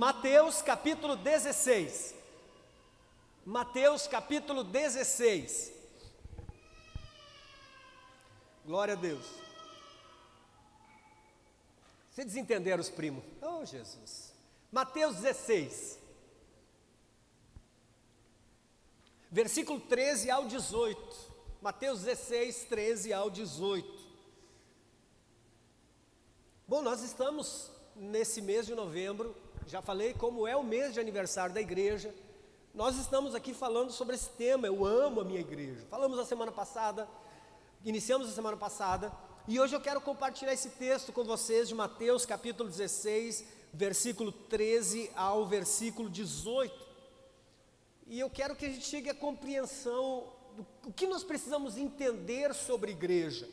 Mateus capítulo 16. Mateus capítulo 16. Glória a Deus. Vocês entenderam, os primos? Oh, Jesus. Mateus 16. Versículo 13 ao 18. Mateus 16, 13 ao 18. Bom, nós estamos nesse mês de novembro, já falei como é o mês de aniversário da igreja. Nós estamos aqui falando sobre esse tema, eu amo a minha igreja. Falamos a semana passada, iniciamos a semana passada, e hoje eu quero compartilhar esse texto com vocês de Mateus capítulo 16, versículo 13 ao versículo 18. E eu quero que a gente chegue à compreensão do que nós precisamos entender sobre igreja.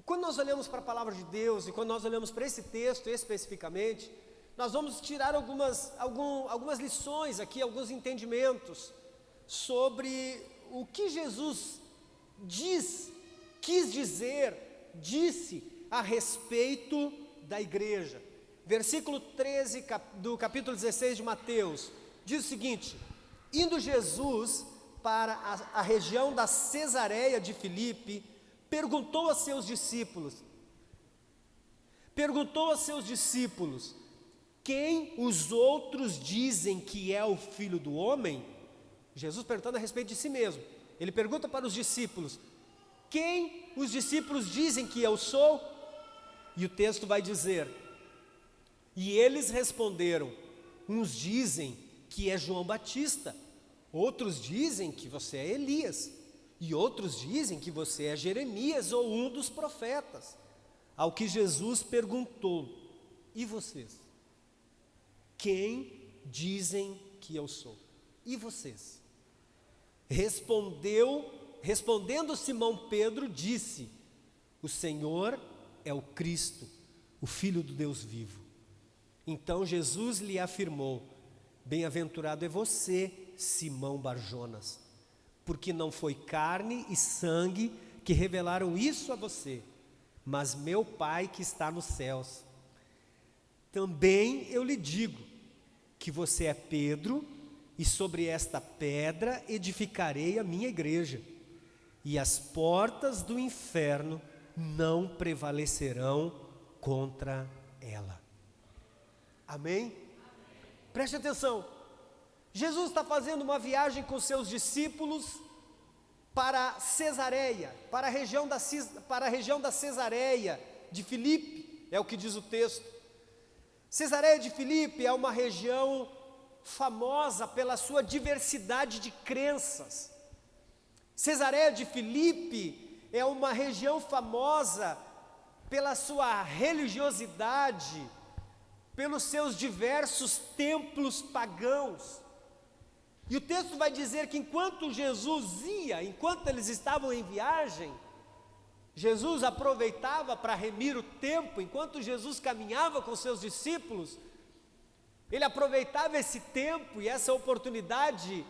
Quando nós olhamos para a palavra de Deus e quando nós olhamos para esse texto especificamente, nós vamos tirar algumas lições aqui, alguns entendimentos sobre o que Jesus quis dizer, disse a respeito da igreja. Versículo 13 do capítulo 16 de Mateus, diz o seguinte: indo Jesus para a região da Cesareia de Filipe, perguntou a seus discípulos, quem os outros dizem que é o Filho do Homem? Jesus perguntando a respeito de si mesmo. Ele pergunta para os discípulos, quem os discípulos dizem que eu sou? E o texto vai dizer, e eles responderam, uns dizem que é João Batista, outros dizem que você é Elias, e outros dizem que você é Jeremias ou um dos profetas. Ao que Jesus perguntou, e vocês? Quem dizem que eu sou? E vocês? Respondendo Simão Pedro, disse, o Senhor é o Cristo, o Filho do Deus vivo. Então Jesus lhe afirmou, bem-aventurado é você, Simão Barjonas, porque não foi carne e sangue que revelaram isso a você, mas meu Pai que está nos céus. Também eu lhe digo que você é Pedro, e sobre esta pedra edificarei a minha igreja, e as portas do inferno não prevalecerão contra ela. Amém? Preste atenção. Jesus está fazendo uma viagem com seus discípulos para Cesareia, para a região da Cesareia de Filipe, é o que diz o texto. Cesareia de Filipe é uma região famosa pela sua diversidade de crenças. Cesareia de Filipe é uma região famosa pela sua religiosidade, pelos seus diversos templos pagãos. E o texto vai dizer que enquanto eles estavam em viagem, Jesus aproveitava para remir o tempo, enquanto Jesus caminhava com seus discípulos, ele aproveitava esse tempo e essa oportunidade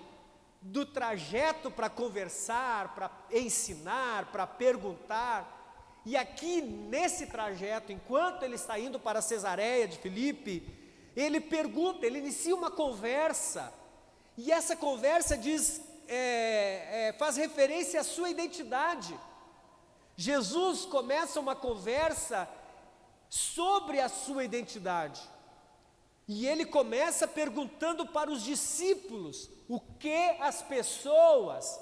do trajeto para conversar, para ensinar, para perguntar. E aqui nesse trajeto, enquanto ele está indo para Cesareia de Filipe, ele pergunta, ele inicia uma conversa, e essa conversa faz referência à sua identidade. Jesus começa uma conversa sobre a sua identidade, e ele começa perguntando para os discípulos o que as pessoas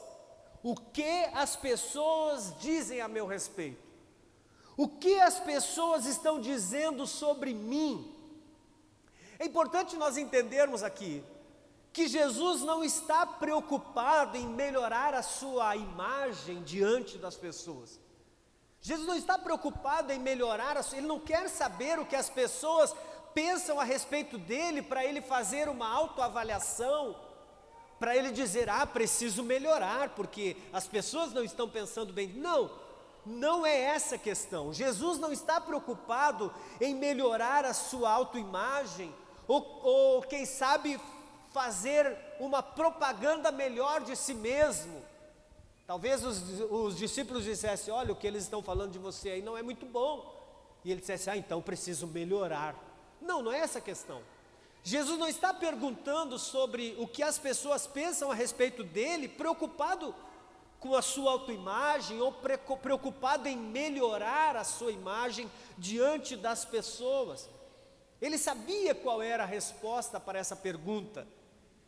dizem a meu respeito. O que as pessoas estão dizendo sobre mim? É importante nós entendermos aqui que Jesus não está preocupado em melhorar a sua imagem diante das pessoas. Jesus não está preocupado em melhorar, ele não quer saber o que as pessoas pensam a respeito dele para ele fazer uma autoavaliação, para ele dizer, preciso melhorar, porque as pessoas não estão pensando bem. Não é essa a questão. Jesus não está preocupado em melhorar a sua autoimagem, ou quem sabe fazer uma propaganda melhor de si mesmo. Talvez os discípulos dissessem, olha, o que eles estão falando de você aí não é muito bom. E ele dissesse, então preciso melhorar. Não é essa a questão. Jesus não está perguntando sobre o que as pessoas pensam a respeito dele, preocupado com a sua autoimagem ou preocupado em melhorar a sua imagem diante das pessoas. Ele sabia qual era a resposta para essa pergunta.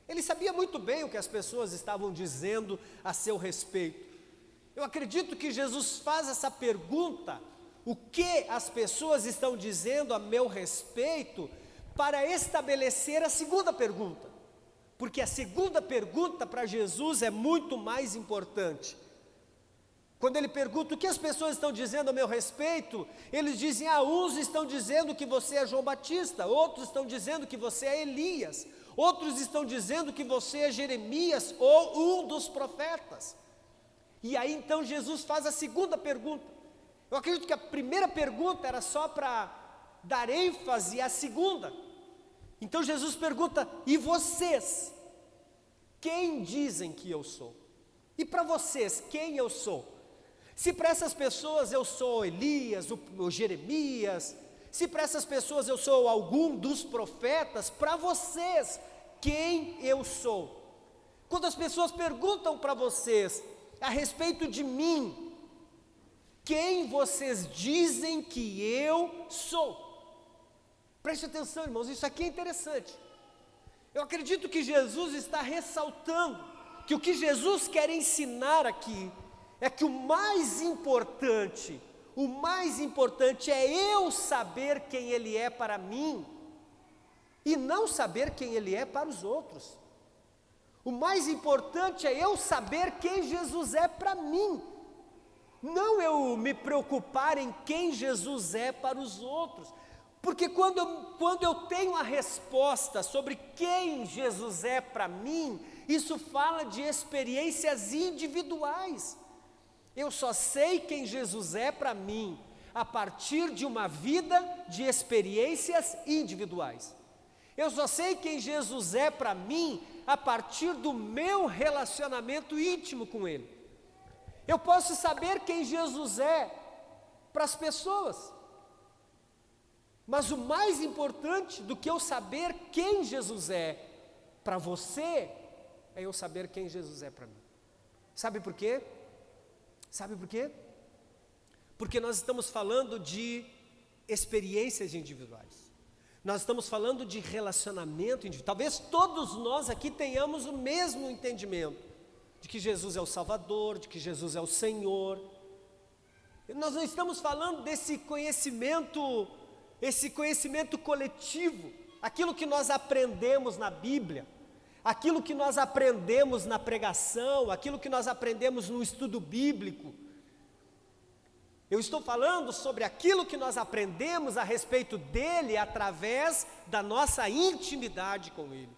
Ele sabia muito bem o que as pessoas estavam dizendo a seu respeito. Eu acredito que Jesus faz essa pergunta, o que as pessoas estão dizendo a meu respeito, para estabelecer a segunda pergunta. Porque a segunda pergunta para Jesus é muito mais importante. Quando ele pergunta o que as pessoas estão dizendo a meu respeito, eles dizem, uns estão dizendo que você é João Batista, outros estão dizendo que você é Elias, outros estão dizendo que você é Jeremias ou um dos profetas. E aí então Jesus faz a segunda pergunta. Eu acredito que a primeira pergunta era só para dar ênfase à segunda. Então Jesus pergunta, e vocês? Quem dizem que eu sou? E para vocês, quem eu sou? Se para essas pessoas eu sou Elias, o Jeremias, se para essas pessoas eu sou algum dos profetas, para vocês, quem eu sou? Quando as pessoas perguntam para vocês a respeito de mim, quem vocês dizem que eu sou? Preste atenção, irmãos, isso aqui é interessante. Eu acredito que Jesus está ressaltando que o que Jesus quer ensinar aqui é que o mais importante é eu saber quem Ele é para mim e não saber quem Ele é para os outros. O mais importante é eu saber quem Jesus é para mim, não eu me preocupar em quem Jesus é para os outros. Porque quando eu tenho a resposta sobre quem Jesus é para mim, isso fala de experiências individuais. Eu só sei quem Jesus é para mim a partir de uma vida de experiências individuais. Eu só sei quem Jesus é para mim a partir do meu relacionamento íntimo com Ele. Eu posso saber quem Jesus é para as pessoas, mas o mais importante do que eu saber quem Jesus é para você, é eu saber quem Jesus é para mim. Sabe por quê? Sabe por quê? Porque nós estamos falando de experiências individuais. Nós estamos falando de relacionamento individual. Talvez todos nós aqui tenhamos o mesmo entendimento de que Jesus é o Salvador, de que Jesus é o Senhor. Nós não estamos falando desse conhecimento, esse conhecimento coletivo, aquilo que nós aprendemos na Bíblia, aquilo que nós aprendemos na pregação, aquilo que nós aprendemos no estudo bíblico. Eu estou falando sobre aquilo que nós aprendemos a respeito dele através da nossa intimidade com ele,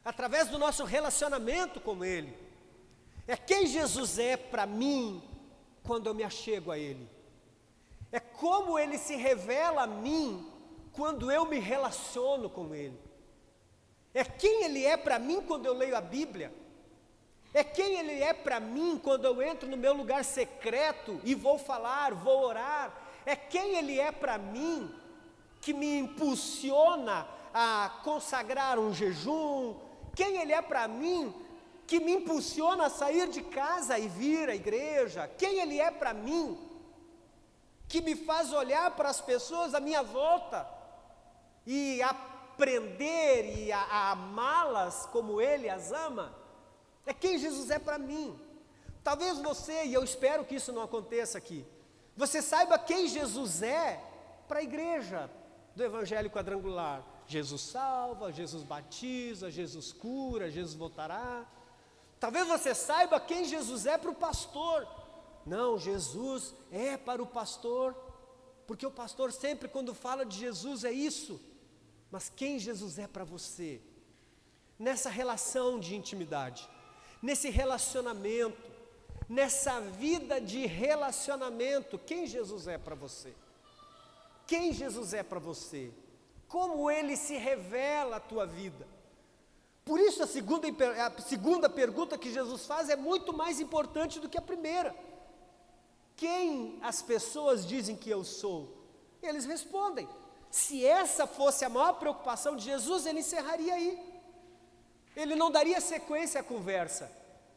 através do nosso relacionamento com ele. É quem Jesus é para mim quando eu me achego a ele. É como ele se revela a mim quando eu me relaciono com ele. É quem ele é para mim quando eu leio a Bíblia. É quem ele é para mim quando eu entro no meu lugar secreto e vou falar, vou orar. É quem ele é para mim que me impulsiona a consagrar um jejum. Quem ele é para mim que me impulsiona a sair de casa e vir à igreja. Quem ele é para mim que me faz olhar para as pessoas à minha volta e aprender e a amá-las como ele as ama. É quem Jesus é para mim. Talvez você, e eu espero que isso não aconteça aqui, você saiba quem Jesus é para a igreja do Evangelho Quadrangular. Jesus salva, Jesus batiza, Jesus cura, Jesus voltará. Talvez você saiba quem Jesus é para o pastor. Não, Jesus é para o pastor, porque o pastor sempre quando fala de Jesus é isso. Mas quem Jesus é para você? Nessa relação de intimidade, nesse relacionamento, nessa vida de relacionamento, quem Jesus é para você? Quem Jesus é para você? Como Ele se revela à tua vida? Por isso a segunda pergunta que Jesus faz é muito mais importante do que a primeira. Quem as pessoas dizem que eu sou? Eles respondem, Se essa fosse a maior preocupação de Jesus, ele encerraria aí. Ele não daria sequência à conversa.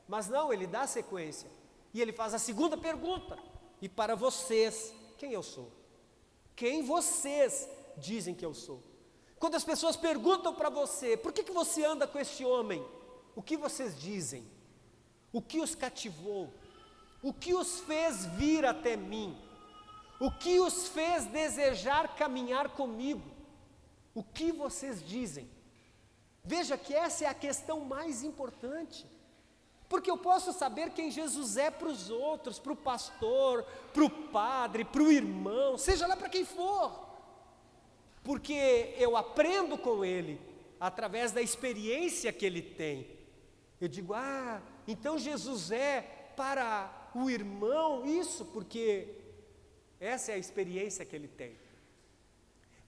Mas não, ele dá sequência. E ele faz a segunda pergunta. E para vocês, quem eu sou? Quem vocês dizem que eu sou? Quando as pessoas perguntam para você, por que você anda com esse homem? O que vocês dizem? O que os cativou? O que os fez vir até mim? O que os fez desejar caminhar comigo? O que vocês dizem? Veja que essa é a questão mais importante. Porque eu posso saber quem Jesus é para os outros, para o pastor, para o padre, para o irmão, seja lá para quem for. Porque eu aprendo com ele, através da experiência que ele tem. Eu digo, então Jesus é para o irmão isso, porque essa é a experiência que ele tem.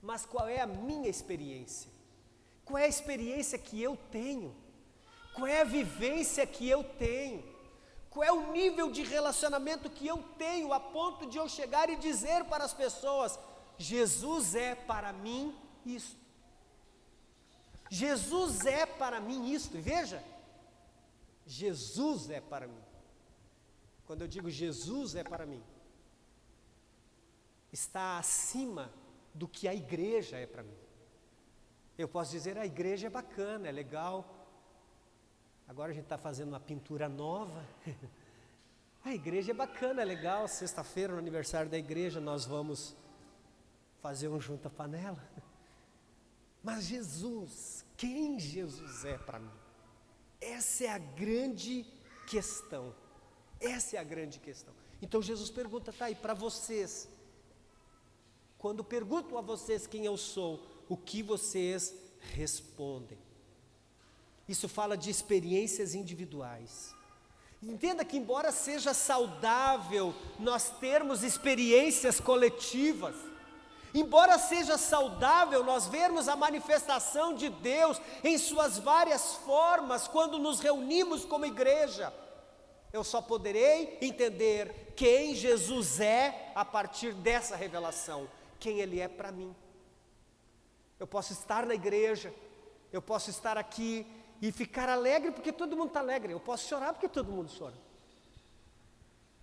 Mas qual é a minha experiência? Qual é a experiência que eu tenho? Qual é a vivência que eu tenho? Qual é o nível de relacionamento que eu tenho a ponto de eu chegar e dizer para as pessoas, Jesus é para mim isto. Jesus é para mim isto. E veja, Jesus é para mim. Quando eu digo Jesus é para mim, está acima do que a igreja é para mim. Eu posso dizer, a igreja é bacana, é legal. Agora a gente está fazendo uma pintura nova. A igreja é bacana, é legal. Sexta-feira, no aniversário da igreja, nós vamos fazer um junta-panela. Mas Jesus, quem Jesus é para mim? Essa é a grande questão. Essa é a grande questão. Então Jesus pergunta, e para vocês? Quando pergunto a vocês quem eu sou, o que vocês respondem? Isso fala de experiências individuais. Entenda que embora seja saudável nós termos experiências coletivas, embora seja saudável nós vermos a manifestação de Deus em suas várias formas quando nos reunimos como igreja, eu só poderei entender quem Jesus é a partir dessa revelação, quem Ele é para mim. Eu posso estar na igreja, eu posso estar aqui e ficar alegre porque todo mundo está alegre, eu posso chorar porque todo mundo chora.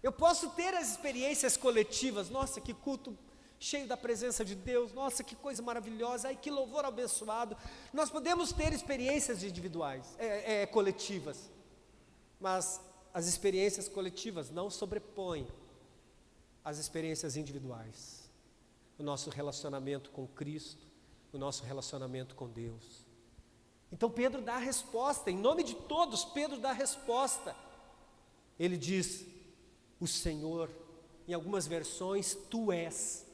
Eu posso ter as experiências coletivas, nossa, que culto cheio da presença de Deus, nossa, que coisa maravilhosa, ai, que louvor abençoado. Nós podemos ter experiências individuais, coletivas, mas as experiências coletivas não sobrepõem as experiências individuais. O nosso relacionamento com Cristo, o nosso relacionamento com Deus. Então Pedro dá a resposta, em nome de todos, Pedro dá a resposta. Ele diz, o Senhor, em algumas versões, tu és.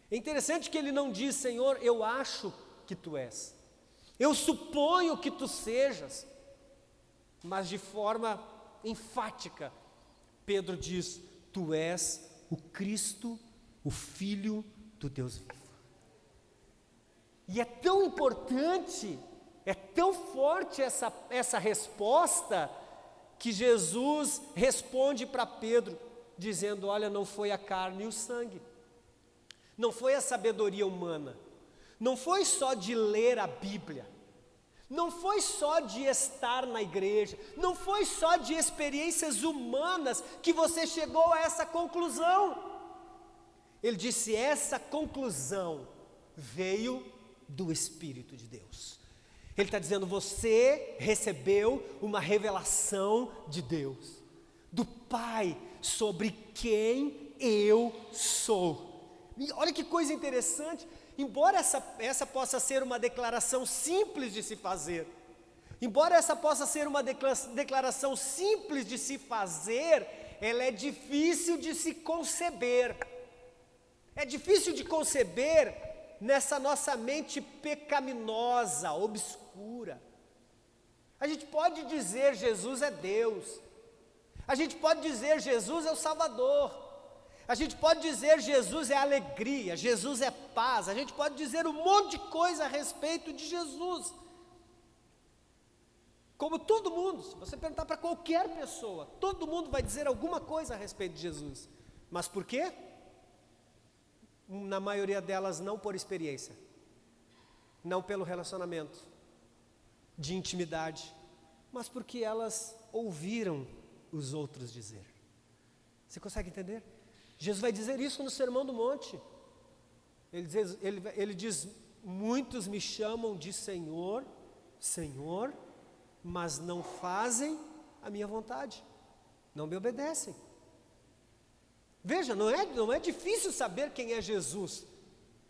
É interessante que ele não diz, Senhor, eu acho que tu és, eu suponho que tu sejas, mas de forma enfática, Pedro diz, tu és o Cristo, o Filho do Deus vivo. E é tão importante, é tão forte essa resposta, que Jesus responde para Pedro, dizendo, olha, não foi a carne e o sangue, não foi a sabedoria humana, não foi só de ler a Bíblia, não foi só de estar na igreja, não foi só de experiências humanas que você chegou a essa conclusão. Ele disse, essa conclusão veio do Espírito de Deus. Ele está dizendo, você recebeu uma revelação de Deus, do Pai, sobre quem eu sou. E olha que coisa interessante, embora essa possa ser uma declaração simples de se fazer, embora essa possa ser uma declaração simples de se fazer, ela é difícil de se conceber. É difícil de conceber nessa nossa mente pecaminosa, obscura. A gente pode dizer Jesus é Deus, a gente pode dizer Jesus é o Salvador, a gente pode dizer Jesus é alegria, Jesus é paz, a gente pode dizer um monte de coisa a respeito de Jesus. Como todo mundo, se você perguntar para qualquer pessoa, todo mundo vai dizer alguma coisa a respeito de Jesus. Mas por quê? na maioria delas não por experiência, não pelo relacionamento de intimidade, mas porque elas ouviram os outros dizer. Você consegue entender? Jesus vai dizer isso no Sermão do Monte. Ele diz, muitos me chamam de Senhor, Senhor, mas não fazem a minha vontade, não me obedecem. Veja, não é difícil saber quem é Jesus.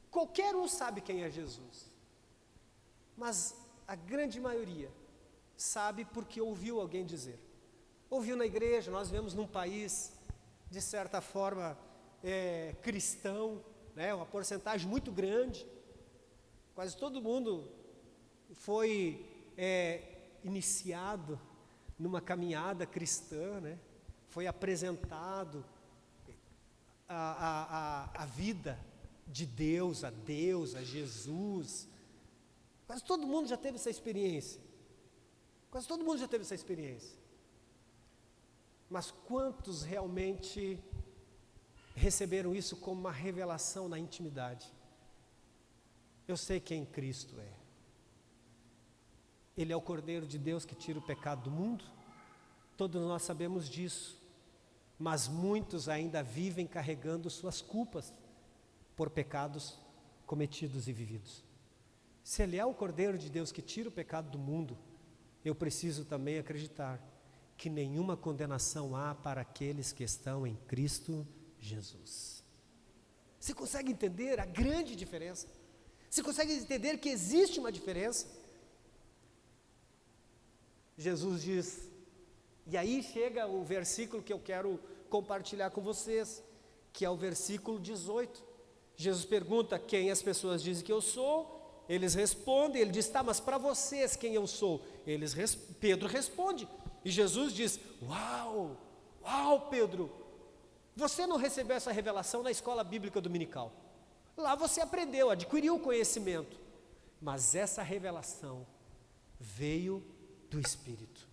Qualquer um sabe quem é Jesus. Mas a grande maioria sabe porque ouviu alguém dizer. Ouviu na igreja. Nós vivemos num país, de certa forma, cristão, né? Uma porcentagem muito grande. Quase todo mundo foi iniciado numa caminhada cristã, né? Foi apresentado a vida de Deus, a Jesus. Quase todo mundo já teve essa experiência. Quase todo mundo já teve essa experiência. Mas quantos realmente receberam isso como uma revelação na intimidade? Eu sei quem Cristo é. Ele é o Cordeiro de Deus que tira o pecado do mundo. Todos nós sabemos disso. Mas muitos ainda vivem carregando suas culpas por pecados cometidos e vividos. Se Ele é o Cordeiro de Deus que tira o pecado do mundo, eu preciso também acreditar que nenhuma condenação há para aqueles que estão em Cristo Jesus. Você consegue entender a grande diferença? Você consegue entender que existe uma diferença? Jesus diz, e aí chega o versículo que eu quero compartilhar com vocês, que é o versículo 18. Jesus pergunta quem as pessoas dizem que eu sou. Eles respondem, ele diz, tá, mas para vocês quem eu sou? Pedro responde, e Jesus diz, uau, Pedro, você não recebeu essa revelação na escola bíblica dominical. Lá você aprendeu, adquiriu o conhecimento, mas essa revelação veio do Espírito.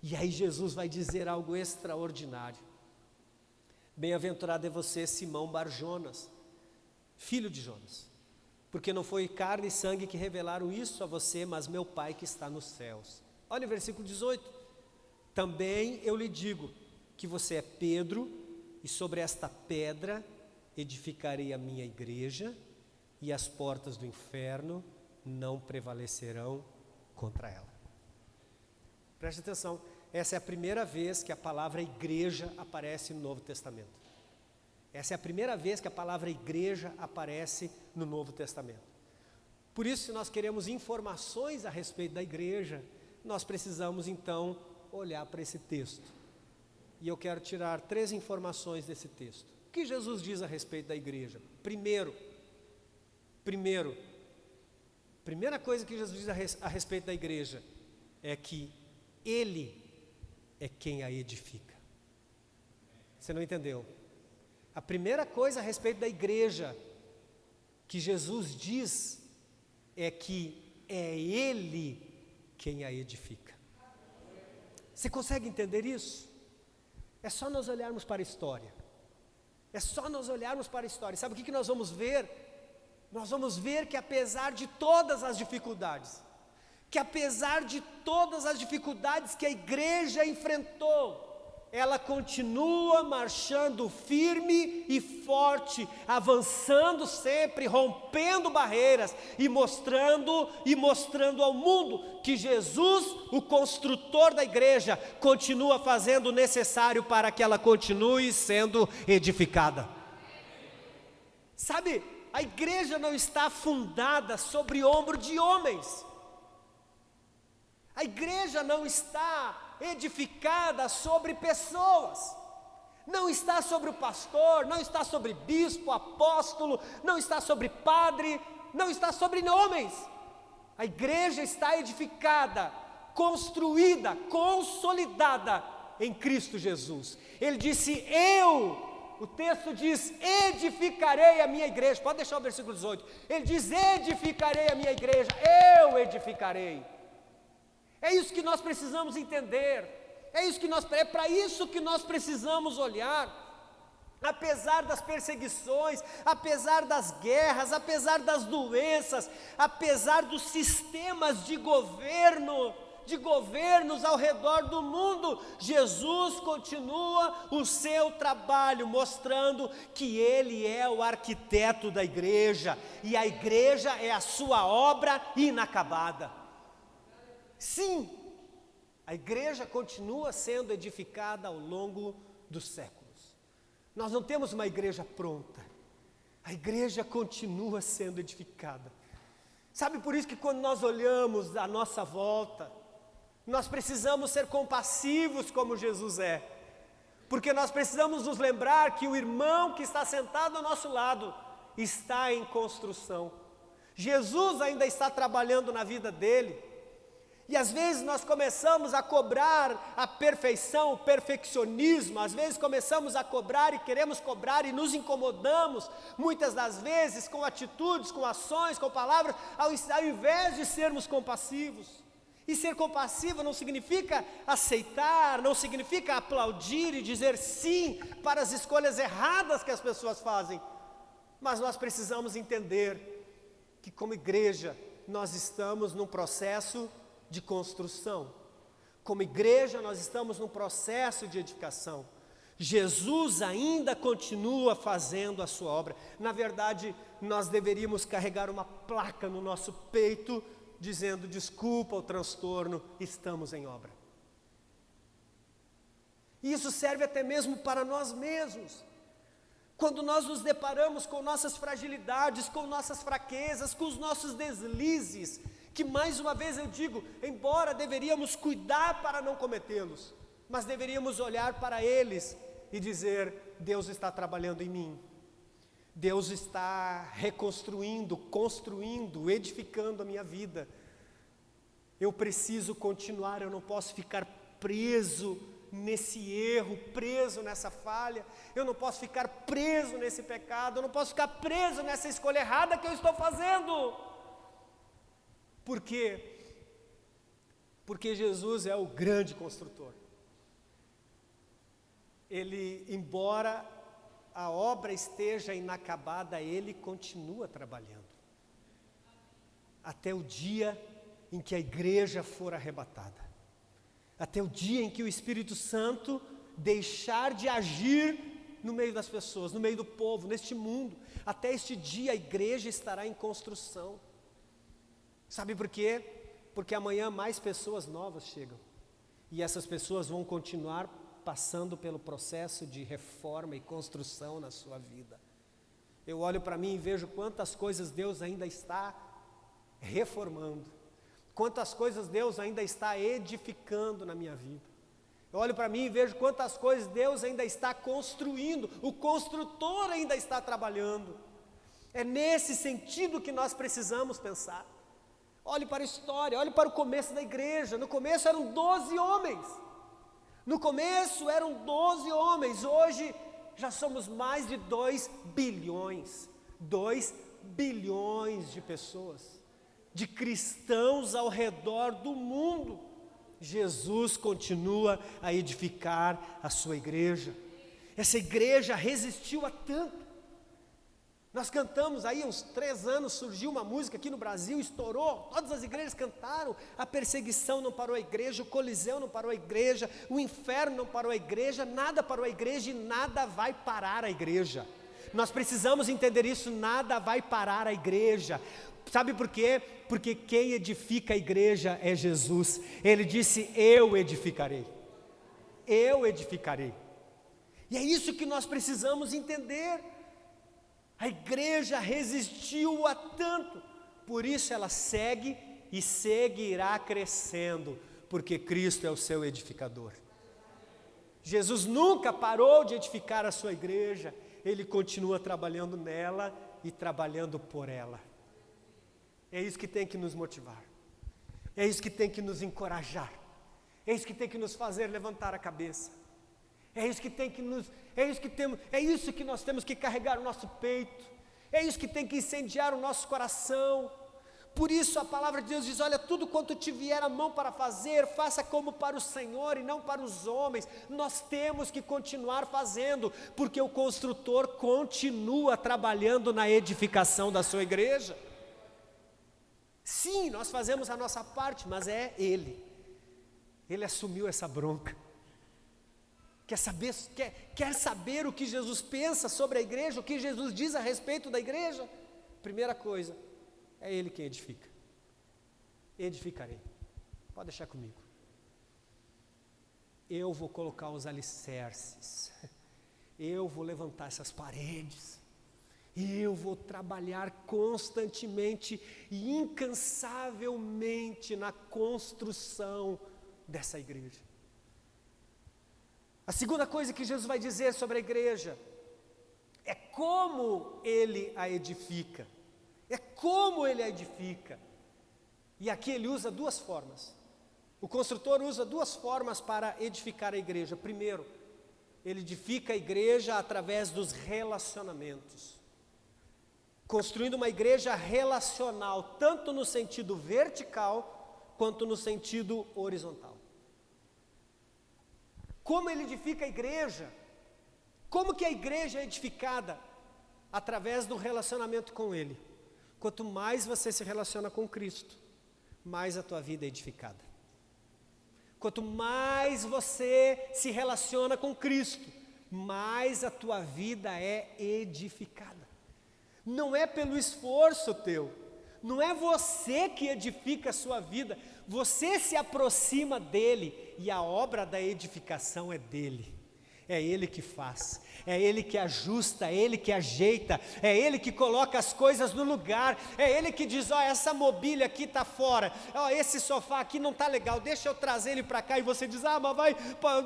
E aí Jesus vai dizer algo extraordinário. Bem-aventurado é você, Simão Bar-Jonas, filho de Jonas, porque não foi carne e sangue que revelaram isso a você, mas meu Pai que está nos céus. Olha o versículo 18. Também eu lhe digo que você é Pedro, e sobre esta pedra edificarei a minha igreja, e as portas do inferno não prevalecerão contra ela. Preste atenção, essa é a primeira vez que a palavra igreja aparece no Novo Testamento. Essa é a primeira vez que a palavra igreja aparece no Novo Testamento. Por isso, se nós queremos informações a respeito da igreja, nós precisamos então olhar para esse texto. E eu quero tirar 3 informações desse texto. O que Jesus diz a respeito da igreja? Primeira coisa que Jesus diz a respeito da igreja é que Ele é quem a edifica. Você não entendeu? A primeira coisa a respeito da igreja que Jesus diz é que é Ele quem a edifica. Você consegue entender isso? É só nós olharmos para a história. É só nós olharmos para a história. Sabe o que nós vamos ver? Nós vamos ver que apesar de todas as dificuldades, que a igreja enfrentou, ela continua marchando firme e forte, avançando sempre, rompendo barreiras e mostrando ao mundo que Jesus, o construtor da igreja, continua fazendo o necessário para que ela continue sendo edificada. Sabe, a igreja não está fundada sobre ombro de homens. A igreja não está edificada sobre pessoas, não está sobre o pastor, não está sobre bispo, apóstolo, não está sobre padre, não está sobre homens. A igreja está edificada, construída, consolidada em Cristo Jesus. Ele disse, o texto diz, edificarei a minha igreja. Pode deixar o versículo 18. Ele diz, edificarei a minha igreja, eu edificarei. É isso que nós precisamos entender, é para isso que nós precisamos olhar. apesar das perseguições, apesar das guerras, apesar das doenças, apesar dos sistemas de governos ao redor do mundo, Jesus continua o seu trabalho, mostrando que Ele é o arquiteto da igreja, e a igreja é a sua obra inacabada. Sim, a igreja continua sendo edificada ao longo dos séculos. Nós não temos uma igreja pronta, a igreja continua sendo edificada. Sabe, por isso que quando nós olhamos à nossa volta, nós precisamos ser compassivos como Jesus é, porque nós precisamos nos lembrar que o irmão que está sentado ao nosso lado está em construção. Jesus ainda está trabalhando na vida dele. E às vezes nós começamos a cobrar a perfeição, o perfeccionismo, às vezes começamos a cobrar e queremos cobrar e nos incomodamos, muitas das vezes com atitudes, com ações, com palavras, ao invés de sermos compassivos. E ser compassivo não significa aceitar, não significa aplaudir e dizer sim para as escolhas erradas que as pessoas fazem, mas nós precisamos entender que como igreja nós estamos num processo de construção. Como igreja nós estamos num processo de edificação. Jesus ainda continua fazendo a sua obra. Na verdade, nós deveríamos carregar uma placa no nosso peito, dizendo: desculpa o transtorno, estamos em obra. E isso serve até mesmo para nós mesmos. Quando nós nos deparamos com nossas fragilidades, com nossas fraquezas, com os nossos deslizes, que mais uma vez eu digo, embora deveríamos cuidar para não cometê-los, mas deveríamos olhar para eles e dizer: Deus está trabalhando em mim, Deus está reconstruindo, construindo, edificando a minha vida. Eu preciso continuar, eu não posso ficar preso nesse erro, preso nessa falha, eu não posso ficar preso nesse pecado, eu não posso ficar preso nessa escolha errada que eu estou fazendo. Por quê? Porque Jesus é o grande construtor. Ele, embora a obra esteja inacabada, Ele continua trabalhando. Até o dia em que a igreja for arrebatada. Até o dia em que o Espírito Santo deixar de agir no meio das pessoas, no meio do povo, neste mundo. Até este dia a igreja estará em construção. Sabe por quê? Porque amanhã mais pessoas novas chegam. E essas pessoas vão continuar passando pelo processo de reforma e construção na sua vida. Eu olho para mim e vejo quantas coisas Deus ainda está reformando. Quantas coisas Deus ainda está edificando na minha vida. Eu olho para mim e vejo quantas coisas Deus ainda está construindo. O construtor ainda está trabalhando. É nesse sentido que nós precisamos pensar. Olhe para a história, olhe para o começo da igreja. No começo eram 12 homens. No começo eram 12 homens. Hoje já somos mais de 2 bilhões. 2 bilhões de pessoas. De cristãos ao redor do mundo. Jesus continua a edificar a sua igreja. Essa igreja resistiu a tanto. Nós cantamos aí, uns 3 anos, surgiu uma música aqui no Brasil, estourou, todas as igrejas cantaram, a perseguição não parou a igreja, o Coliseu não parou a igreja, o inferno não parou a igreja, nada parou a igreja e nada vai parar a igreja. Nós precisamos entender isso, nada vai parar a igreja. Sabe por quê? Porque quem edifica a igreja é Jesus. Ele disse: eu edificarei. Eu edificarei. E é isso que nós precisamos entender. A igreja resistiu a tanto, por isso ela segue e seguirá crescendo, porque Cristo é o seu edificador. Jesus nunca parou de edificar a sua igreja, Ele continua trabalhando nela e trabalhando por ela. É isso que tem que nos motivar, é isso que tem que nos encorajar, é isso que tem que nos fazer levantar a cabeça. É isso que nós temos que carregar o nosso peito. É isso que tem que incendiar o nosso coração. Por isso a palavra de Deus diz, olha, tudo quanto te vier a mão para fazer, faça como para o Senhor e não para os homens. Nós temos que continuar fazendo, porque o construtor continua trabalhando na edificação da sua igreja. Sim, nós fazemos a nossa parte, mas é Ele. Ele assumiu essa bronca. Quer saber o que Jesus pensa sobre a igreja, o que Jesus diz a respeito da igreja? Primeira coisa, é Ele quem edifica. Edificarei. Pode deixar comigo. Eu vou colocar os alicerces. Eu vou levantar essas paredes. Eu vou trabalhar constantemente e incansavelmente na construção dessa igreja. A segunda coisa que Jesus vai dizer sobre a igreja é como Ele a edifica. É como Ele a edifica. E aqui Ele usa duas formas. O construtor usa duas formas para edificar a igreja. Primeiro, Ele edifica a igreja através dos relacionamentos. Construindo uma igreja relacional, tanto no sentido vertical, quanto no sentido horizontal. Como Ele edifica a igreja? Como que a igreja é edificada? Através do relacionamento com Ele. Quanto mais você se relaciona com Cristo, mais a tua vida é edificada. Quanto mais você se relaciona com Cristo, mais a tua vida é edificada. Não é pelo esforço teu, não é você que edifica a sua vida, você se aproxima dEle e a obra da edificação é dEle. É Ele que faz, é Ele que ajusta, é Ele que ajeita, é Ele que coloca as coisas no lugar, é Ele que diz, ó, essa mobília aqui está fora, ó, esse sofá aqui não está legal, deixa eu trazer ele para cá, e você diz, mas vai,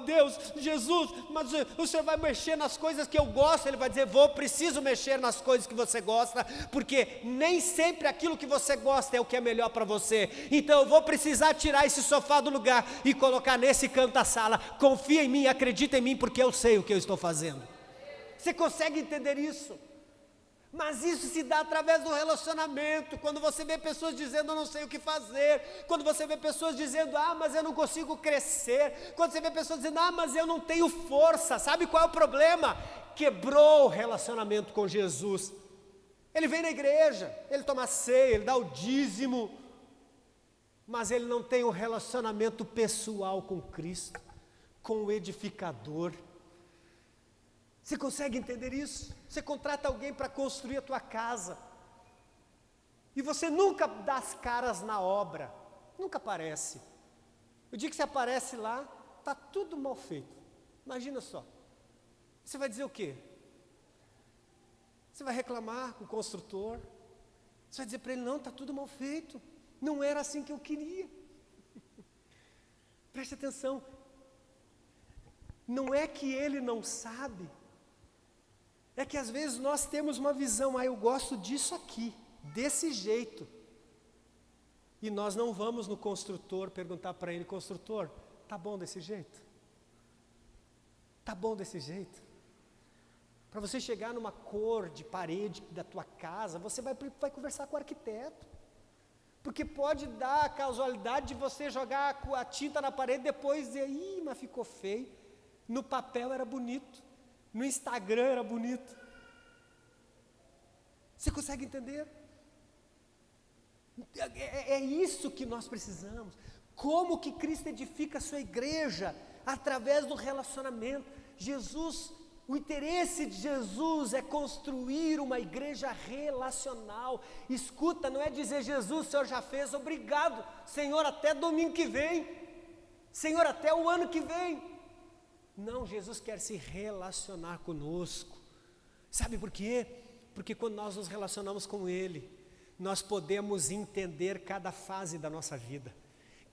Deus, Jesus, mas o Senhor vai mexer nas coisas que eu gosto. Ele vai dizer, preciso mexer nas coisas que você gosta, porque nem sempre aquilo que você gosta é o que é melhor para você, então eu vou precisar tirar esse sofá do lugar e colocar nesse canto da sala. Confia em mim, acredita em mim, porque eu sei o que eu estou fazendo. Você consegue entender isso? Mas isso se dá através do relacionamento. Quando você vê pessoas dizendo, eu não sei o que fazer. Quando você vê pessoas dizendo, mas eu não consigo crescer. Quando você vê pessoas dizendo, mas eu não tenho força. Sabe qual é o problema? Quebrou o relacionamento com Jesus. Ele vem na igreja, ele toma ceia, ele dá o dízimo, mas ele não tem um relacionamento pessoal com Cristo, com o edificador. Você consegue entender isso? Você contrata alguém para construir a tua casa, e você nunca dá as caras na obra, nunca aparece. O dia que você aparece lá, está tudo mal feito. Imagina só, você vai dizer o quê? Você vai reclamar com o construtor, você vai dizer para ele, não, está tudo mal feito, não era assim que eu queria. Preste atenção, não é que ele não sabe, é que às vezes nós temos uma visão, eu gosto disso aqui, desse jeito, e nós não vamos no construtor perguntar para ele, construtor, tá bom desse jeito? Tá bom desse jeito? Para você chegar numa cor de parede da tua casa, você vai conversar com o arquiteto, porque pode dar a casualidade de você jogar a tinta na parede, depois dizer, mas ficou feio, no papel era bonito, no Instagram era bonito. Você consegue entender? É isso que nós precisamos. Como que Cristo edifica a sua igreja? Através do relacionamento. O interesse de Jesus é construir uma igreja relacional. Escuta, não é dizer, Jesus, o Senhor já fez, obrigado, Senhor, até domingo que vem, Senhor, até o ano que vem. Não, Jesus quer se relacionar conosco. Sabe por quê? Porque quando nós nos relacionamos com Ele, nós podemos entender cada fase da nossa vida,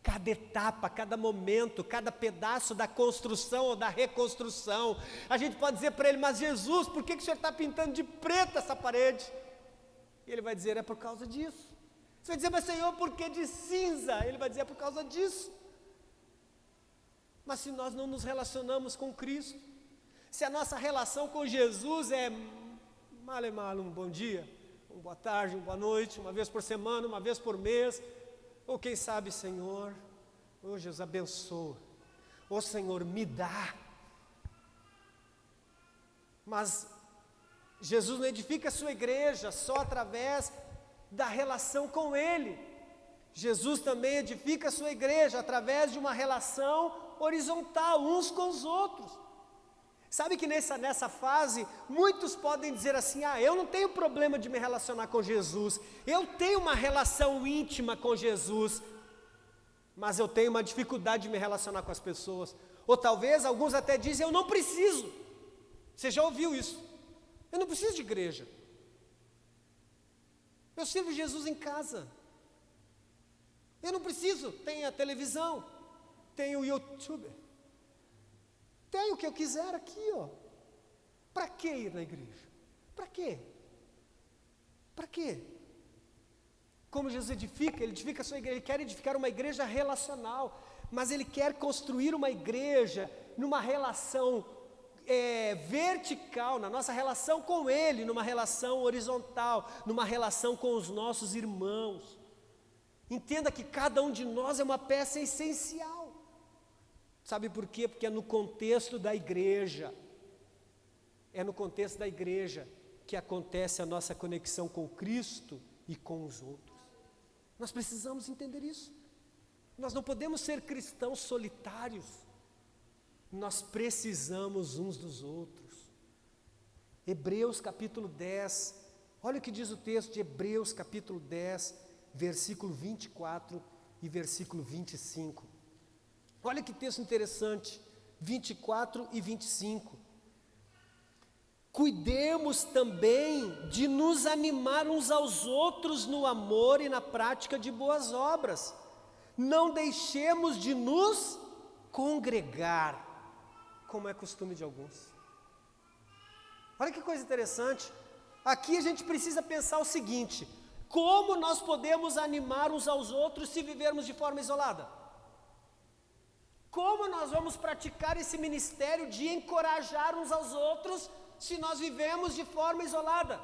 cada etapa, cada momento, cada pedaço da construção ou da reconstrução. A gente pode dizer para Ele, mas Jesus, por que o Senhor está pintando de preto essa parede? E Ele vai dizer, é por causa disso. Você vai dizer, mas Senhor, por que de cinza? Ele vai dizer, é por causa disso. Mas se nós não nos relacionamos com Cristo, se a nossa relação com Jesus é male, um bom dia, uma boa tarde, uma boa noite, uma vez por semana, uma vez por mês, ou quem sabe, Senhor, oh Jesus, abençoa, oh Senhor, me dá. Mas Jesus não edifica a sua igreja só através da relação com Ele. Jesus também edifica a sua igreja através de uma relação horizontal, uns com os outros. Sabe que nessa fase, muitos podem dizer assim, eu não tenho problema de me relacionar com Jesus, eu tenho uma relação íntima com Jesus, mas eu tenho uma dificuldade de me relacionar com as pessoas. Ou talvez alguns até dizem, eu não preciso. Você já ouviu isso? Eu não preciso de igreja. Eu sirvo Jesus em casa. Eu não preciso, tem a televisão, tem o YouTube. Tenho o que eu quiser aqui, ó. Para que ir na igreja? Para quê? Para quê? Como Jesus edifica, Ele edifica a sua igreja, Ele quer edificar uma igreja relacional, mas Ele quer construir uma igreja numa relação vertical, na nossa relação com Ele, numa relação horizontal, numa relação com os nossos irmãos. Entenda que cada um de nós é uma peça essencial. Sabe por quê? Porque é no contexto da igreja, que acontece a nossa conexão com Cristo e com os outros. Nós precisamos entender isso. Nós não podemos ser cristãos solitários. Nós precisamos uns dos outros. Hebreus capítulo 10, olha o que diz o texto de Hebreus capítulo 10, versículo 24 e versículo 25. Olha que texto interessante, 24 e 25. Cuidemos também de nos animar uns aos outros no amor e na prática de boas obras. Não deixemos de nos congregar, como é costume de alguns. Olha que coisa interessante. Aqui a gente precisa pensar o seguinte: como nós podemos animar uns aos outros se vivermos de forma isolada? Como nós vamos praticar esse ministério de encorajar uns aos outros se nós vivemos de forma isolada?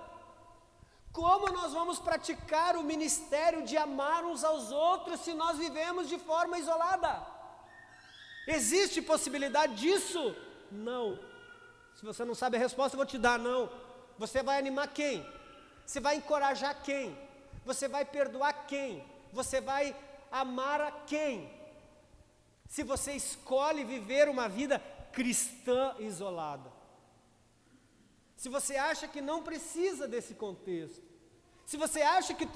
Como nós vamos praticar o ministério de amar uns aos outros se nós vivemos de forma isolada? Existe possibilidade disso? Não. Se você não sabe a resposta, eu vou te dar, não. Você vai animar quem? Você vai encorajar quem? Você vai perdoar quem? Você vai amar a quem? Se você escolhe viver uma vida cristã isolada. Se você acha que não precisa desse contexto. Se você acha que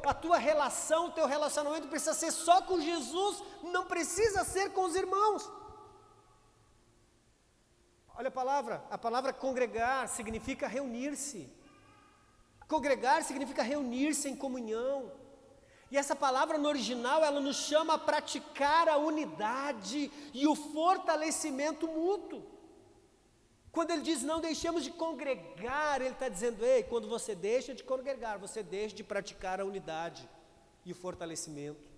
a tua relação, o teu relacionamento precisa ser só com Jesus, não precisa ser com os irmãos. Olha a palavra congregar significa reunir-se. Congregar significa reunir-se em comunhão. E essa palavra no original, ela nos chama a praticar a unidade e o fortalecimento mútuo. Quando ele diz não deixemos de congregar, ele está dizendo, ei, quando você deixa de congregar, você deixa de praticar a unidade e o fortalecimento.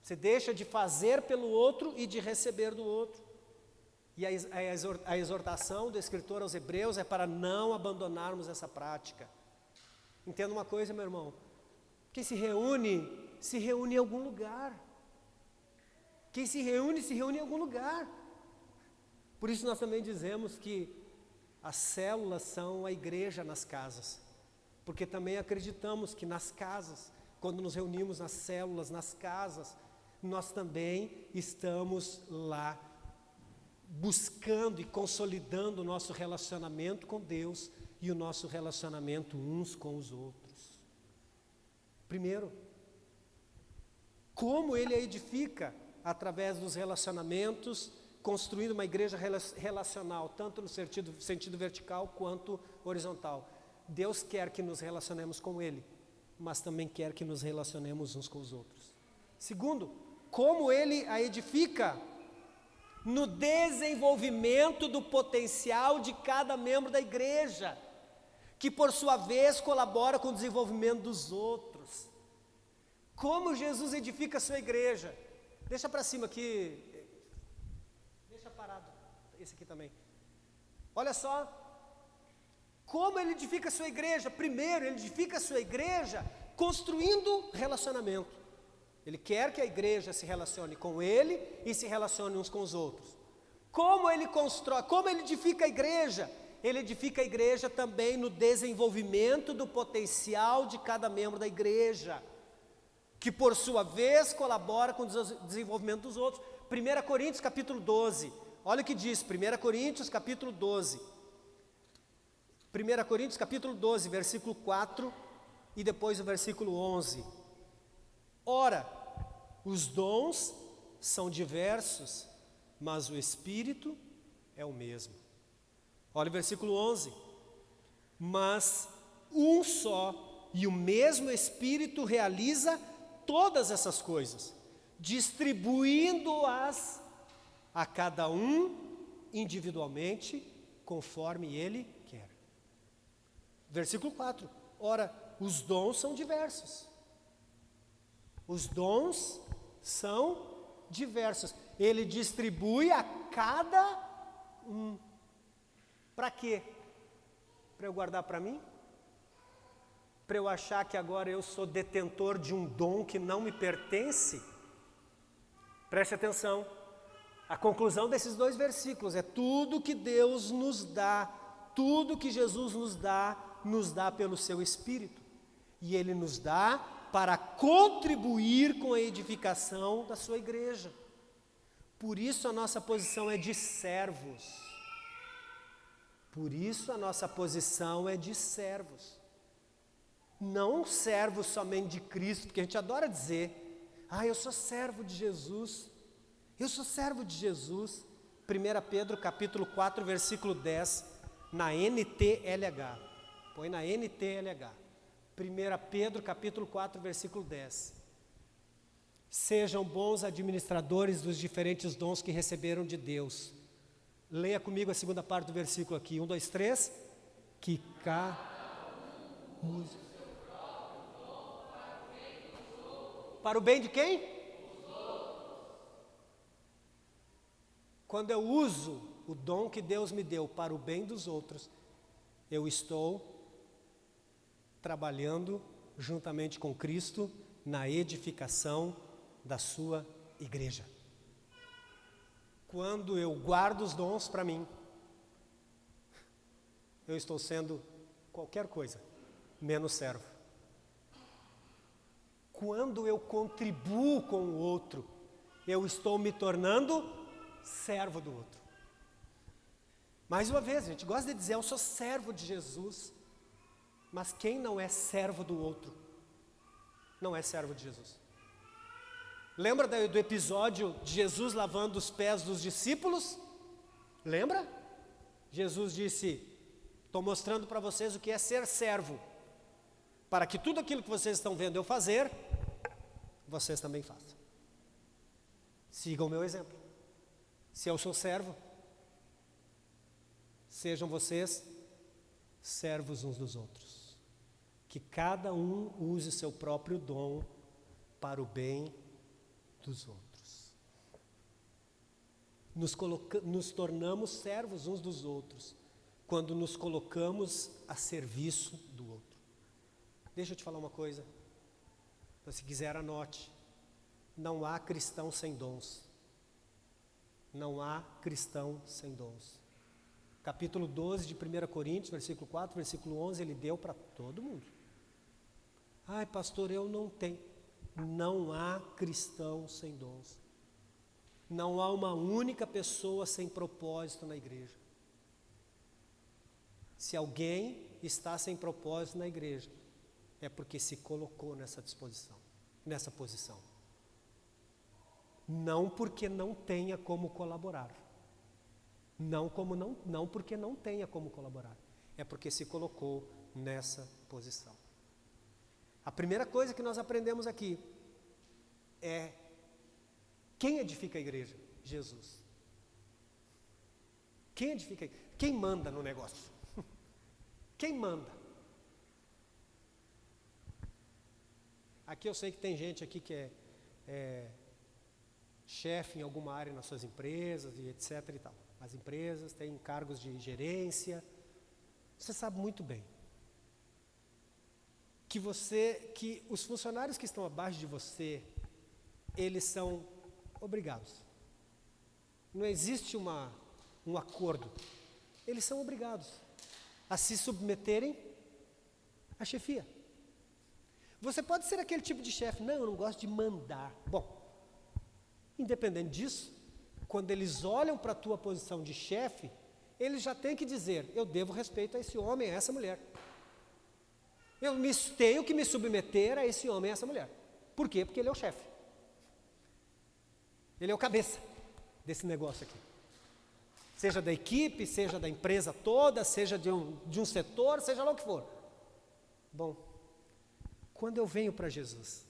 Você deixa de fazer pelo outro e de receber do outro. E a exortação do escritor aos Hebreus é para não abandonarmos essa prática. Entenda uma coisa, meu irmão. Quem se reúne em algum lugar. Quem se reúne em algum lugar. Por isso nós também dizemos que as células são a igreja nas casas. Porque também acreditamos que nas casas, quando nos reunimos nas células, nas casas, nós também estamos lá buscando e consolidando o nosso relacionamento com Deus e o nosso relacionamento uns com os outros. Primeiro, como Ele a edifica? Através dos relacionamentos, construindo uma igreja relacional, tanto no sentido vertical quanto horizontal. Deus quer que nos relacionemos com Ele, mas também quer que nos relacionemos uns com os outros. Segundo, como Ele a edifica? No desenvolvimento do potencial de cada membro da igreja, que por sua vez colabora com o desenvolvimento dos outros. Como Jesus edifica a sua igreja? Deixa para cima aqui, deixa parado, esse aqui também. Olha só, Como ele edifica a sua igreja? Primeiro, ele edifica a sua igreja construindo relacionamento. Ele quer que a igreja se relacione com ele e se relacione uns com os outros. Como ele constrói, como ele edifica a igreja? Ele edifica a igreja também no desenvolvimento do potencial de cada membro da igreja, que por sua vez colabora com o desenvolvimento dos outros. 1 Coríntios capítulo 12, olha o que diz, 1 Coríntios capítulo 12. 1 Coríntios capítulo 12, versículo 4 e depois o versículo 11. Ora, os dons são diversos, mas o Espírito é o mesmo. Olha o versículo 11. Mas um só e o mesmo Espírito realiza todas essas coisas, distribuindo-as a cada um individualmente, conforme ele quer. Versículo 4. Ora, os dons são diversos. Os dons são diversos. Ele distribui a cada um. Para quê? Para eu guardar para mim? Para eu achar que agora eu sou detentor de um dom que não me pertence? Preste atenção. A conclusão desses dois versículos é tudo que Deus nos dá, tudo que Jesus nos dá pelo seu Espírito. E Ele nos dá para contribuir com a edificação da sua igreja. Por isso a nossa posição é de servos. Por isso a nossa posição é de servos. Não servos somente de Cristo, porque a gente adora dizer, eu sou servo de Jesus. Eu sou servo de Jesus. 1 Pedro capítulo 4, versículo 10, na NTLH. Põe na NTLH. 1 Pedro capítulo 4, versículo 10. Sejam bons administradores dos diferentes dons que receberam de Deus. Leia comigo a segunda parte do versículo aqui. 1, 2, 3. Que para o bem de quem? Quando eu uso o dom que Deus me deu para o bem dos outros, eu estou trabalhando juntamente com Cristo na edificação da sua igreja. Quando eu guardo os dons para mim, eu estou sendo qualquer coisa, menos servo. Quando eu contribuo com o outro, eu estou me tornando servo do outro. Mais uma vez, a gente gosta de dizer, eu sou servo de Jesus, mas quem não é servo do outro, não é servo de Jesus. Lembra do episódio de Jesus lavando os pés dos discípulos? Lembra? Jesus disse, estou mostrando para vocês o que é ser servo, para que tudo aquilo que vocês estão vendo eu fazer, vocês também façam. Sigam o meu exemplo. Se eu sou servo, sejam vocês servos uns dos outros. Que cada um use seu próprio dom para o bem dos outros. Nos tornamos servos uns dos outros quando nos colocamos a serviço do outro. Deixa eu te falar uma coisa. Se quiser, anote. Não há cristão sem dons. Não há cristão sem dons. Capítulo 12 de 1 Coríntios, versículo 4, versículo 11, ele deu para todo mundo. Ai, pastor, eu não tenho. Não há cristão sem dons. Não há uma única pessoa sem propósito na igreja. Se alguém está sem propósito na igreja, é porque se colocou nessa disposição, nessa posição. Não porque não tenha como colaborar. Não porque não tenha como colaborar. É porque se colocou nessa posição. A primeira coisa que nós aprendemos aqui é quem edifica a igreja? Jesus. Quem edifica? Quem manda no negócio? Quem manda? Aqui eu sei que tem gente aqui que é chefe em alguma área nas suas empresas e etc e tal. As empresas têm cargos de gerência, Você sabe muito bem que os funcionários que estão abaixo de você, eles são obrigados. Não existe um acordo. Eles são obrigados a se submeterem à chefia. Você pode ser aquele tipo de chefe, não, eu não gosto de mandar. Bom, independente disso, quando eles olham para a tua posição de chefe, eles já têm que dizer, eu devo respeito a esse homem, a essa mulher. Eu tenho que me submeter a esse homem, a essa mulher. Por quê? Porque ele é o chefe. Ele é o cabeça desse negócio aqui. Seja da equipe, seja da empresa toda, seja de um setor, seja lá o que for. Bom, quando eu venho para Jesus,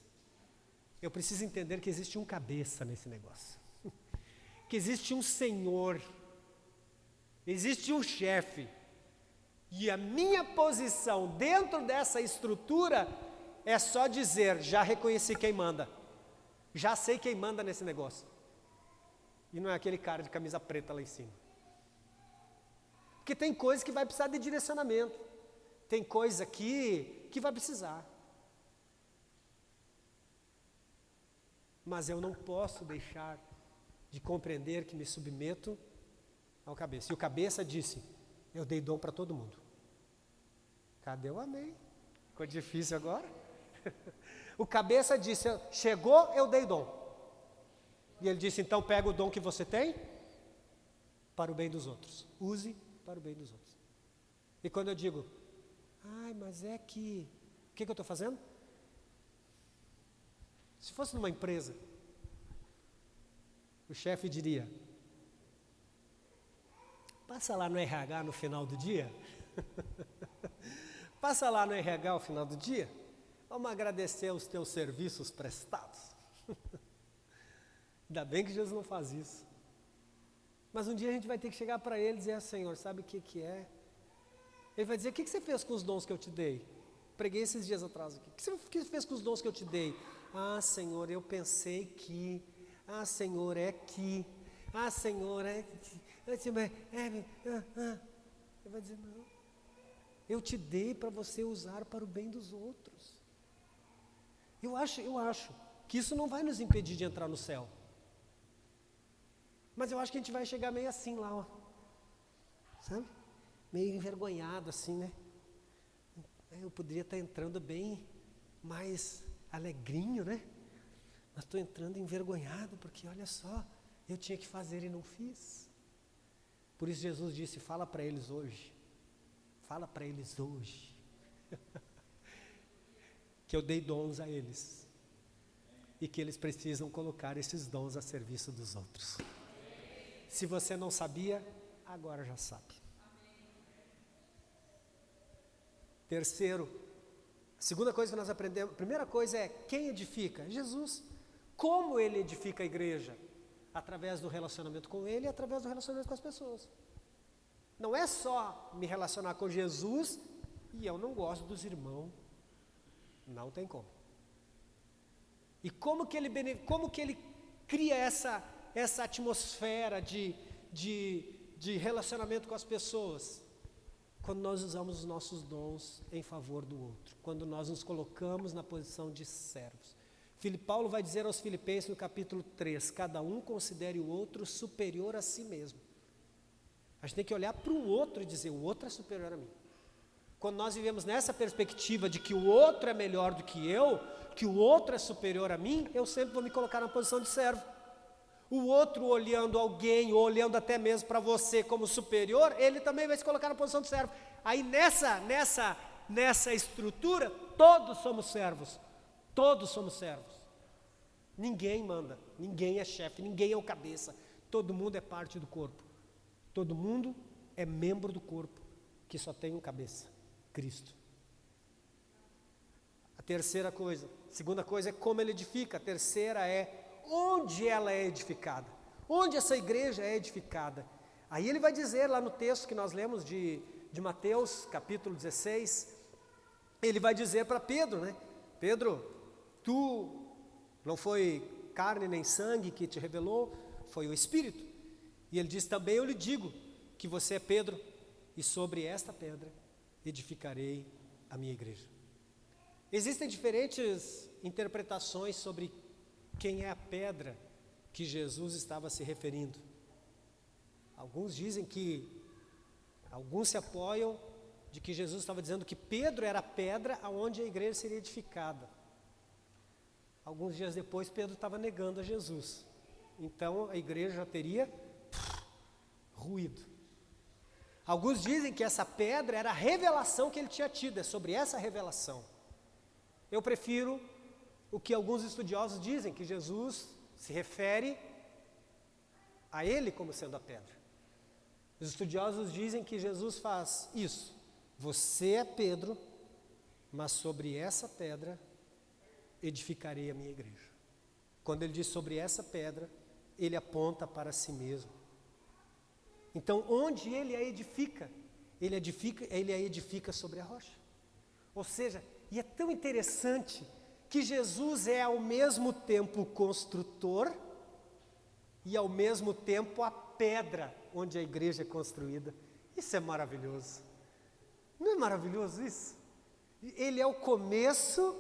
eu preciso entender que existe um cabeça nesse negócio. Que existe um senhor, existe um chefe. E a minha posição dentro dessa estrutura é só dizer, já reconheci quem manda. Já sei quem manda nesse negócio. E não é aquele cara de camisa preta lá em cima. Porque tem coisa que vai precisar de direcionamento. Tem coisa aqui que vai precisar. Mas eu não posso deixar de compreender que me submeto ao cabeça. E o cabeça disse, eu dei dom para todo mundo. Cadê o amém? Ficou difícil agora? O cabeça disse, chegou, eu dei dom. E ele disse, então pega o dom que você tem para o bem dos outros. Use para o bem dos outros. E quando eu digo, mas é que... O que eu estou fazendo? Se fosse numa empresa, o chefe diria, passa lá no RH no final do dia. Passa lá no RH ao final do dia. Vamos agradecer os teus serviços prestados. Ainda bem que Jesus não faz isso. Mas um dia a gente vai ter que chegar para ele e dizer, Senhor, sabe o que é? Ele vai dizer, o que você fez com os dons que eu te dei? Preguei esses dias atrás aqui. O que você fez com os dons que eu te dei? Senhor, eu pensei que... Senhor, é que... Senhor, é que... Ele vai dizer, não. Eu te dei para você usar para o bem dos outros. Eu acho que isso não vai nos impedir de entrar no céu. Mas eu acho que a gente vai chegar meio assim lá, ó. Sabe? Meio envergonhado assim, né? Eu poderia estar entrando bem mais alegrinho, né? Mas estou entrando envergonhado, porque olha só, eu tinha que fazer e não fiz. Por isso Jesus disse, fala para eles hoje. Fala para eles hoje. Que eu dei dons a eles. E que eles precisam colocar esses dons a serviço dos outros. Se você não sabia, agora já sabe. Terceiro, a segunda coisa que nós aprendemos, a primeira coisa é quem edifica? Jesus. Como ele edifica a igreja? Através do relacionamento com ele e através do relacionamento com as pessoas. Não é só me relacionar com Jesus e eu não gosto dos irmãos. Não tem como. E como que ele cria essa atmosfera de relacionamento com as pessoas? Quando nós usamos os nossos dons em favor do outro. Quando nós nos colocamos na posição de servos. Paulo vai dizer aos Filipenses no capítulo 3, cada um considere o outro superior a si mesmo. A gente tem que olhar para o outro e dizer, o outro é superior a mim. Quando nós vivemos nessa perspectiva de que o outro é melhor do que eu, que o outro é superior a mim, eu sempre vou me colocar na posição de servo. O outro olhando alguém, ou olhando até mesmo para você como superior, ele também vai se colocar na posição de servo. Aí nessa estrutura, todos somos servos. Todos somos servos. Ninguém manda, ninguém é chefe, ninguém é o cabeça. Todo mundo é parte do corpo. Todo mundo é membro do corpo, que só tem um cabeça, Cristo. A terceira coisa, segunda coisa é como ele edifica. A terceira é onde ela é edificada. Onde essa igreja é edificada. Aí ele vai dizer lá no texto que nós lemos de Mateus, capítulo 16, ele vai dizer para Pedro, né? Pedro, tu não foi carne nem sangue que te revelou, foi o Espírito. E ele diz também, eu lhe digo que você é Pedro, e sobre esta pedra edificarei a minha igreja. Existem diferentes interpretações sobre quem é a pedra que Jesus estava se referindo. Alguns se apoiam de que Jesus estava dizendo que Pedro era a pedra aonde a igreja seria edificada. Alguns dias depois, Pedro estava negando a Jesus. Então, a igreja já teria ruído. Alguns dizem que essa pedra era a revelação que ele tinha tido, é sobre essa revelação. Eu prefiro o que alguns estudiosos dizem, que Jesus se refere a ele como sendo a pedra. Os estudiosos dizem que Jesus faz isso. Você é Pedro, mas sobre essa pedra edificarei a minha igreja. Quando ele diz sobre essa pedra, ele aponta para si mesmo. Então, onde ele a edifica? Ele a edifica sobre a rocha. Ou seja, e é tão interessante que Jesus é ao mesmo tempo o construtor e ao mesmo tempo a pedra onde a igreja é construída. Isso é maravilhoso. Não é maravilhoso isso? Ele é o começo,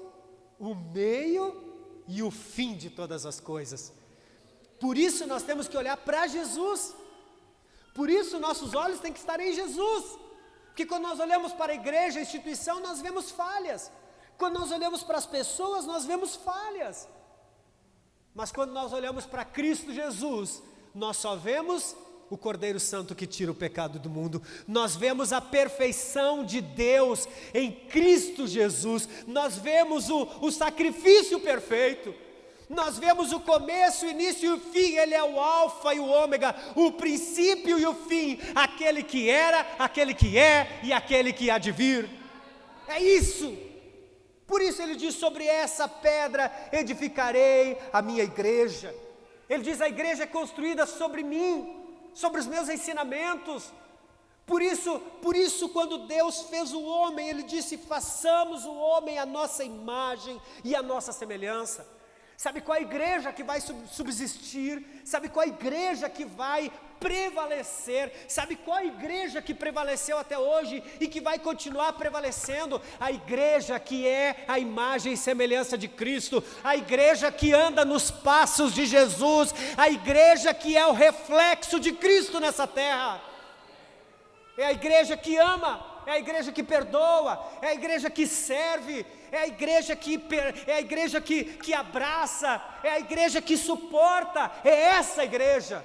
o meio e o fim de todas as coisas. Por isso nós temos que olhar para Jesus. Por isso nossos olhos têm que estar em Jesus. Porque quando nós olhamos para a igreja, a instituição, nós vemos falhas. Quando nós olhamos para as pessoas, nós vemos falhas. Mas quando nós olhamos para Cristo Jesus, nós só vemos o Cordeiro Santo que tira o pecado do mundo. Nós vemos a perfeição de Deus em Cristo Jesus. Nós vemos o sacrifício perfeito. Nós vemos o começo, o início e o fim. Ele é o alfa e o ômega, o princípio e o fim, aquele que era, aquele que é e aquele que há de vir. É isso. Por isso ele diz: sobre essa pedra edificarei a minha igreja. Ele diz: a igreja é construída sobre mim, sobre os meus ensinamentos. Por isso quando Deus fez o homem, ele disse: façamos o homem à nossa imagem e à nossa semelhança. Sabe qual a igreja que vai subsistir? Sabe qual a igreja que vai prevalecer? Sabe qual a igreja que prevaleceu até hoje e que vai continuar prevalecendo? A igreja que é a imagem e semelhança de Cristo, a igreja que anda nos passos de Jesus, a igreja que é o reflexo de Cristo nessa terra. É a igreja que ama, é a igreja que perdoa, é a igreja que serve, é a igreja que abraça, é a igreja que suporta. É essa igreja.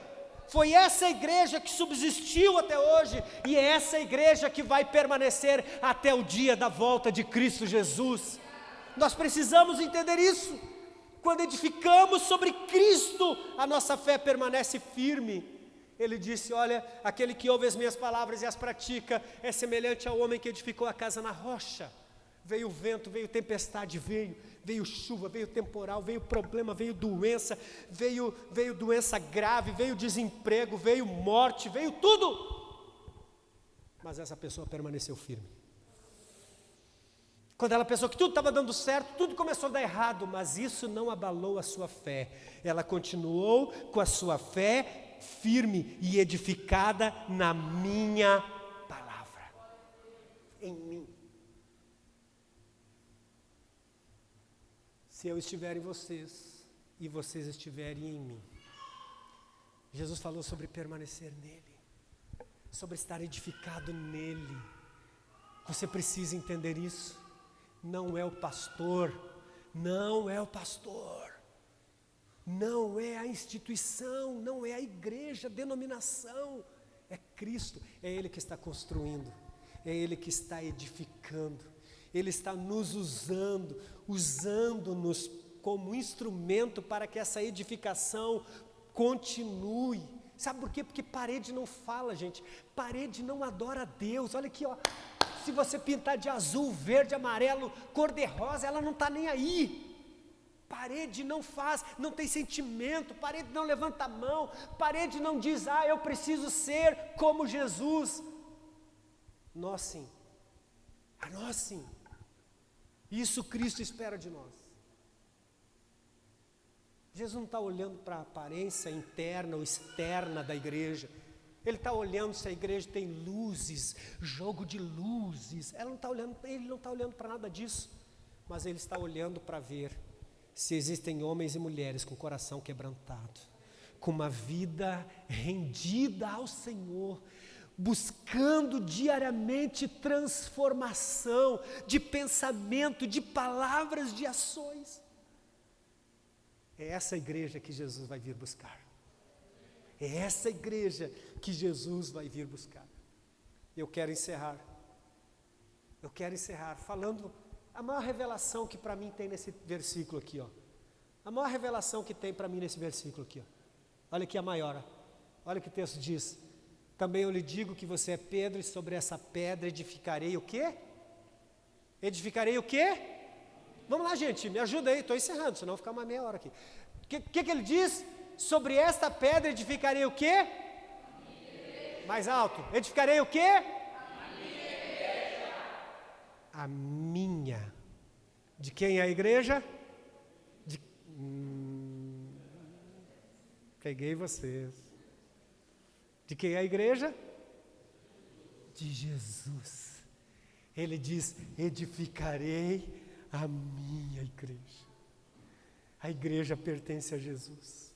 Foi essa igreja que subsistiu até hoje e é essa igreja que vai permanecer até o dia da volta de Cristo Jesus. Nós precisamos entender isso. Quando edificamos sobre Cristo, a nossa fé permanece firme. Ele disse: olha, aquele que ouve as minhas palavras e as pratica é semelhante ao homem que edificou a casa na rocha. Veio vento, veio tempestade, veio chuva, veio temporal, veio problema, veio doença, veio doença grave, veio desemprego, veio morte, veio tudo. Mas essa pessoa permaneceu firme. Quando ela pensou que tudo estava dando certo, tudo começou a dar errado, mas isso não abalou a sua fé. Ela continuou com a sua fé firme e edificada na minha palavra, em mim. Se eu estiver em vocês e vocês estiverem em mim. Jesus falou sobre permanecer nele, sobre estar edificado nele. Você precisa entender isso. Não é o pastor, não é o pastor. Não é a instituição, não é a igreja, a denominação, é Cristo, é Ele que está construindo, é Ele que está edificando, Ele está nos usando-nos como instrumento para que essa edificação continue. Sabe por quê? Porque parede não fala, gente, parede não adora a Deus. Olha aqui, ó. Se você pintar de azul, verde, amarelo, cor de rosa, ela não está nem aí. Parede não faz, não tem sentimento, parede não levanta a mão, parede não diz: eu preciso ser como Jesus. Nós sim, a nós sim. Isso Cristo espera de nós. Jesus não está olhando para a aparência interna ou externa da igreja, Ele está olhando se a igreja tem luzes, jogo de luzes. Ele não está olhando para nada disso. Mas ele está olhando para ver se existem homens e mulheres com o coração quebrantado, com uma vida rendida ao Senhor, buscando diariamente transformação de pensamento, de palavras, de ações. É essa igreja que Jesus vai vir buscar. É essa igreja que Jesus vai vir buscar. Eu quero encerrar falando a maior revelação que para mim tem nesse versículo aqui, ó. A maior revelação que tem para mim nesse versículo aqui, ó. Olha aqui a maior, ó. Olha o que o texto diz. Também eu lhe digo que você é Pedro, e sobre essa pedra edificarei o quê? Edificarei o quê? Vamos lá, gente, me ajuda aí, estou encerrando, senão ficar uma meia hora aqui. O que ele diz? Sobre esta pedra edificarei o quê? Mais alto. Edificarei o quê? A minha. De quem é a igreja? Peguei vocês. De quem é a igreja? De Jesus. Ele diz: edificarei a minha igreja. A igreja pertence a Jesus.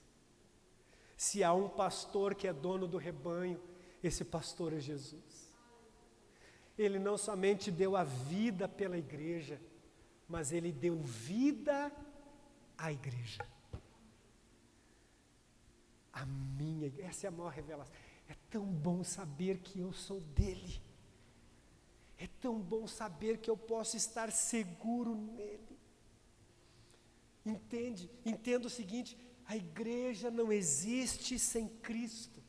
Se há um pastor que é dono do rebanho, esse pastor é Jesus. Ele não somente deu a vida pela igreja, mas ele deu vida à igreja. A minha igreja, essa é a maior revelação. É tão bom saber que eu sou dele. É tão bom saber que eu posso estar seguro nele. Entenda o seguinte: a igreja não existe sem Cristo.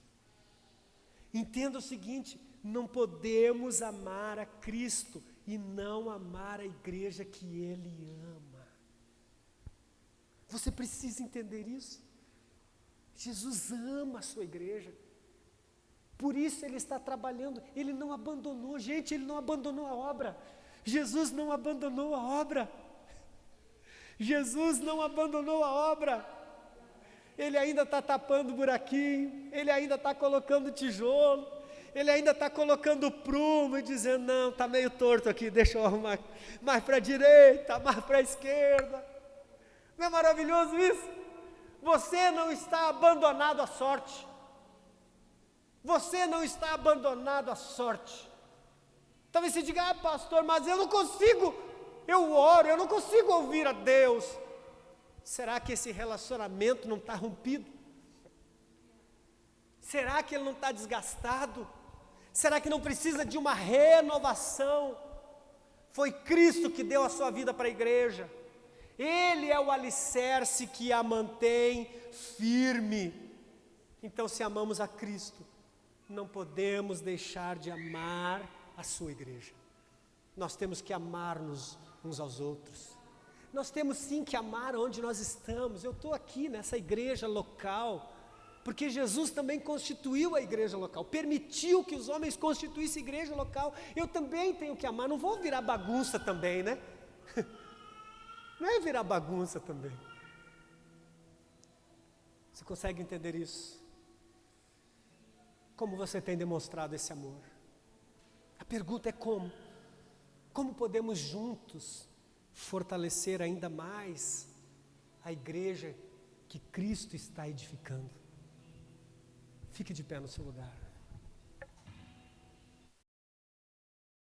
Entenda o seguinte: não podemos amar a Cristo e não amar a igreja que Ele ama. Você precisa entender isso. Jesus ama a sua igreja. Por isso Ele está trabalhando. Ele não abandonou, gente, Ele não abandonou a obra. Jesus não abandonou a obra. Jesus não abandonou a obra. Ele ainda está tapando buraquinho, Ele ainda está colocando tijolo, Ele ainda está colocando prumo e dizendo: não, está meio torto aqui, deixa eu arrumar mais para a direita, mais para a esquerda. Não é maravilhoso isso? Você não está abandonado à sorte. Você não está abandonado à sorte. Talvez você diga: ah, pastor, mas eu não consigo, eu oro, eu não consigo ouvir a Deus. Será que esse relacionamento não está rompido? Será que ele não está desgastado? Será que não precisa de uma renovação? Foi Cristo que deu a sua vida para a igreja. Ele é o alicerce que a mantém firme. Então, se amamos a Cristo, não podemos deixar de amar a sua igreja. Nós temos que amar-nos uns aos outros. Nós temos sim que amar onde nós estamos. Eu estou aqui nessa igreja local, porque Jesus também constituiu a igreja local, permitiu que os homens constituíssem igreja local. Eu também tenho que amar, não vou virar bagunça também, né? Não é virar bagunça também. Você consegue entender isso? Como você tem demonstrado esse amor? A pergunta é como? Como podemos juntos fortalecer ainda mais a igreja que Cristo está edificando? Fique de pé no seu lugar.